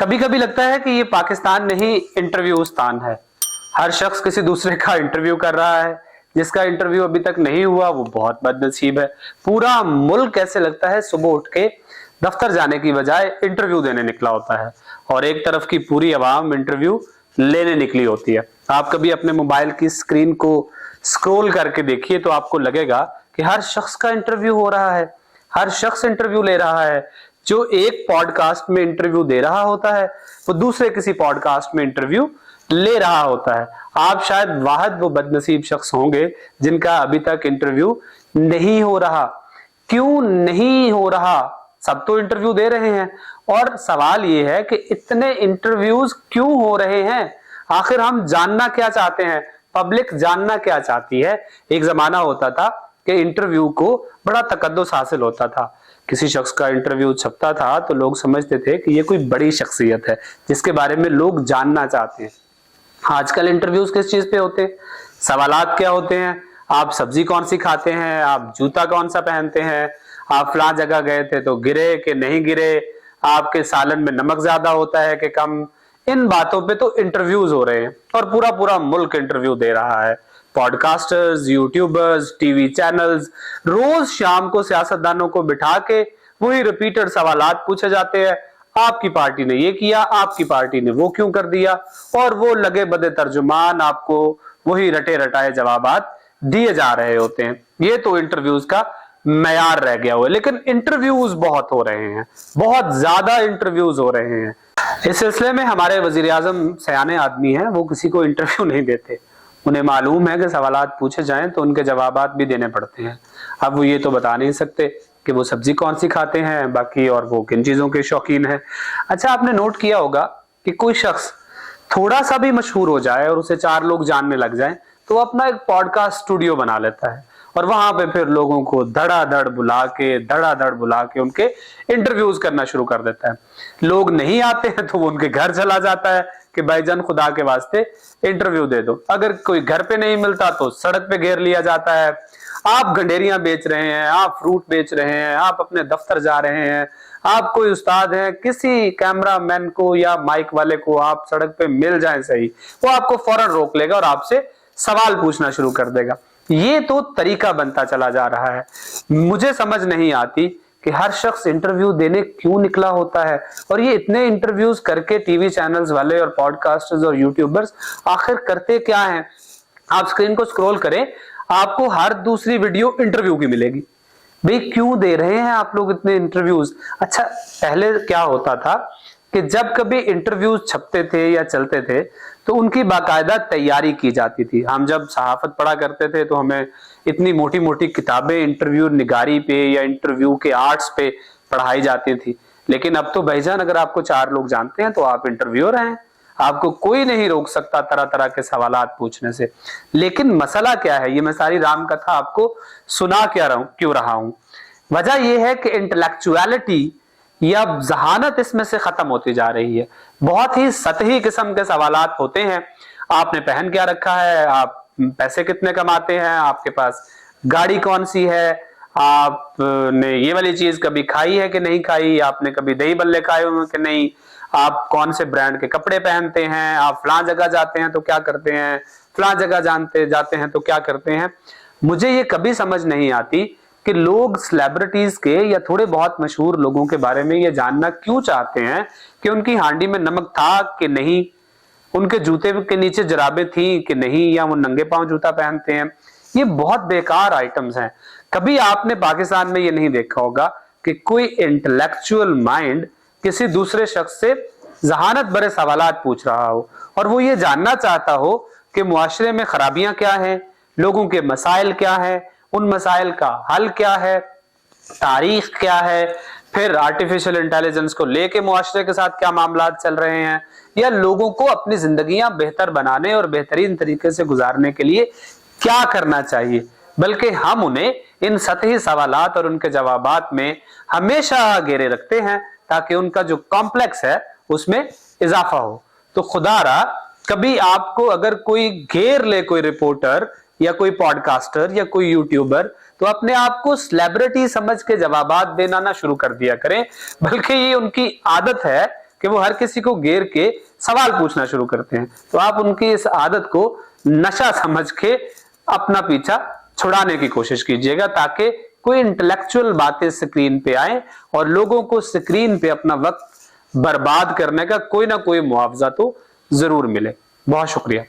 कभी कभी लगता है कि ये पाकिस्तान नहीं इंटरव्यूस्तान है। हर शख्स किसी दूसरे का इंटरव्यू कर रहा है। जिसका इंटरव्यू अभी तक नहीं हुआ वो बहुत बदनसीब है। पूरा मुल्क ऐसे लगता है सुबह उठ के दफ्तर जाने की बजाय इंटरव्यू देने निकला होता है, और एक तरफ की पूरी आवाम इंटरव्यू लेने निकली होती है। आप कभी अपने मोबाइल की स्क्रीन को स्क्रॉल करके देखिए तो आपको लगेगा कि हर शख्स का इंटरव्यू हो रहा है, हर शख्स इंटरव्यू ले रहा है। जो एक पॉडकास्ट में इंटरव्यू दे रहा होता है वो दूसरे किसी पॉडकास्ट में इंटरव्यू ले रहा होता है। आप शायद वाहिद वो बदनसीब शख्स होंगे जिनका अभी तक इंटरव्यू नहीं हो रहा। क्यों नहीं हो रहा? सब तो इंटरव्यू दे रहे हैं, और सवाल ये है कि इतने इंटरव्यूज क्यों हो रहे हैं? आखिर हम जानना क्या चाहते हैं? पब्लिक जानना क्या चाहती है? एक जमाना होता था कि इंटरव्यू को बड़ा तकद्दुस हासिल होता था। किसी शख्स का इंटरव्यू छपता था तो लोग समझते थे कि ये कोई बड़ी शख्सियत है जिसके बारे में लोग जानना चाहते हैं। आजकल इंटरव्यूज किस चीज पे होते हैं? सवालात क्या होते हैं? आप सब्जी कौन सी खाते हैं? आप जूता कौन सा पहनते हैं? आप फलां जगह गए थे तो गिरे कि नहीं गिरे? आपके सालन में नमक ज्यादा होता है कि कम? इन बातों पे तो इंटरव्यूज हो रहे हैं, और पूरा पूरा मुल्क इंटरव्यू दे रहा है। पॉडकास्टर्स, यूट्यूबर्स, टीवी चैनल्स, रोज शाम को सियासतदानों को बिठा के वही रिपीटेड सवालात पूछे जाते हैं। आपकी पार्टी ने ये किया, आपकी पार्टी ने वो क्यों कर दिया, और वो लगे बदे तर्जुमान आपको वही रटे रटाए जवाबात दिए जा रहे होते हैं। ये तो इंटरव्यूज का मयार रह गया हुआ है। लेकिन इंटरव्यूज बहुत हो रहे हैं, बहुत ज्यादा इंटरव्यूज हो रहे हैं। इस सिलसिले में हमारे वजीर आजम सयाने आदमी हैं, वो किसी को इंटरव्यू नहीं देते। उन्हें मालूम है कि सवालात पूछे जाएं तो उनके जवाबात भी देने पड़ते हैं। अब वो ये तो बता नहीं सकते कि वो सब्जी कौन सी खाते हैं बाकी, और वो किन चीजों के शौकीन हैं। अच्छा, आपने नोट किया होगा कि कोई शख्स थोड़ा सा भी मशहूर हो जाए और उसे 4 लोग जानने लग जाएं तो अपना एक पॉडकास्ट स्टूडियो बना लेता है, और वहां पे फिर लोगों को धड़ाधड़ बुला के उनके इंटरव्यूज करना शुरू कर देता है। लोग नहीं आते हैं तो वो उनके घर चला जाता है कि भाईजान खुदा के वास्ते इंटरव्यू दे दो। अगर कोई घर पे नहीं मिलता तो सड़क पे घेर लिया जाता है। आप गंडेरियां बेच रहे हैं, आप फ्रूट बेच रहे हैं, आप अपने दफ्तर जा रहे हैं, आप कोई उस्ताद हैं, किसी कैमरा मैन को या माइक वाले को आप सड़क पे मिल जाए सही, वो आपको फौरन रोक लेगा और आपसे सवाल पूछना शुरू कर देगा। ये तो तरीका बनता चला जा रहा है। मुझे समझ नहीं आती कि हर शख्स इंटरव्यू देने क्यों निकला होता है, और ये इतने इंटरव्यूज करके टीवी चैनल्स वाले और पॉडकास्टर्स और यूट्यूबर्स आखिर करते क्या हैं? आप स्क्रीन को स्क्रॉल करें, आपको हर दूसरी वीडियो इंटरव्यू की मिलेगी। भाई क्यों दे रहे हैं आप लोग इतने इंटरव्यूज? अच्छा, पहले क्या होता था कि जब कभी इंटरव्यूज छपते थे या चलते थे तो उनकी बाकायदा तैयारी की जाती थी। हम जब सहाफत पढ़ा करते थे तो हमें इतनी मोटी मोटी किताबें इंटरव्यू निगारी पे या इंटरव्यू के आर्ट्स पे पढ़ाई जाती थी। लेकिन अब तो भाईजान अगर आपको 4 लोग जानते हैं तो आप इंटरव्यूअर हैं, आपको कोई नहीं रोक सकता तरह तरह के सवालात पूछने से। लेकिन मसला क्या है? ये मैं सारी राम कथा आपको सुना क्यों रहा हूं? वजह यह है कि इंटेलेक्चुअलिटी या जहानत इसमें से खत्म होती जा रही है। बहुत ही सतही किस्म के सवालात होते हैं। आपने पहन क्या रखा है, आप पैसे कितने कमाते हैं, आपके पास गाड़ी कौन सी है, आपने ये वाली चीज कभी खाई है कि नहीं खाई, आपने कभी दही बल्ले खाए हुए कि नहीं, आप कौन से ब्रांड के कपड़े पहनते हैं, आप फलां जगह जाते हैं तो क्या करते हैं, फलां जगह जाते हैं तो क्या करते हैं। मुझे ये कभी समझ नहीं आती कि लोग सेलिब्रिटीज के या थोड़े बहुत मशहूर लोगों के बारे में ये जानना क्यों चाहते हैं कि उनकी हांडी में नमक था कि नहीं, उनके जूते के नीचे जराबें थी कि नहीं, या वो नंगे पांव जूता पहनते हैं। ये बहुत बेकार आइटम्स हैं। कभी आपने पाकिस्तान में ये नहीं देखा होगा कि कोई इंटेलेक्चुअल माइंड किसी दूसरे शख्स से जहानत भरे सवालात पूछ रहा हो और वो ये जानना चाहता हो कि मुआशरे में खराबियां क्या हैं, लोगों के मसाइल क्या हैं, उन मसाइल का हल क्या है, तारीख क्या है, फिर आर्टिफिशियल इंटेलिजेंस को लेके मुआशरे के साथ क्या मामला चल रहे हैं, या लोगों को अपनी जिंदगियां बेहतर बनाने और बेहतरीन तरीके से गुजारने के लिए क्या करना चाहिए। बल्कि हम उन्हें इन सतही सवालात और उनके जवाबात में हमेशा घेरे रखते हैं ताकि उनका जो कॉम्प्लेक्स है उसमें इजाफा हो। तो खुदारा कभी आपको अगर कोई घेर ले, कोई रिपोर्टर या कोई पॉडकास्टर या कोई यूट्यूबर, तो अपने आप को सेलिब्रिटी समझ के जवाबात देना ना शुरू कर दिया करें। बल्कि ये उनकी आदत है کہ وہ ہر کسی کو گھیر کے سوال پوچھنا شروع کرتے ہیں. تو آپ ان کی اس عادت کو نشہ سمجھ کے اپنا پیچھا چھڑانے کی کوشش کیجیے گا تاکہ کوئی انٹلیکچوئل باتیں سکرین پہ آئیں اور لوگوں کو سکرین پہ اپنا وقت برباد کرنے کا کوئی نہ کوئی معاوضہ تو ضرور ملے. بہت شکریہ.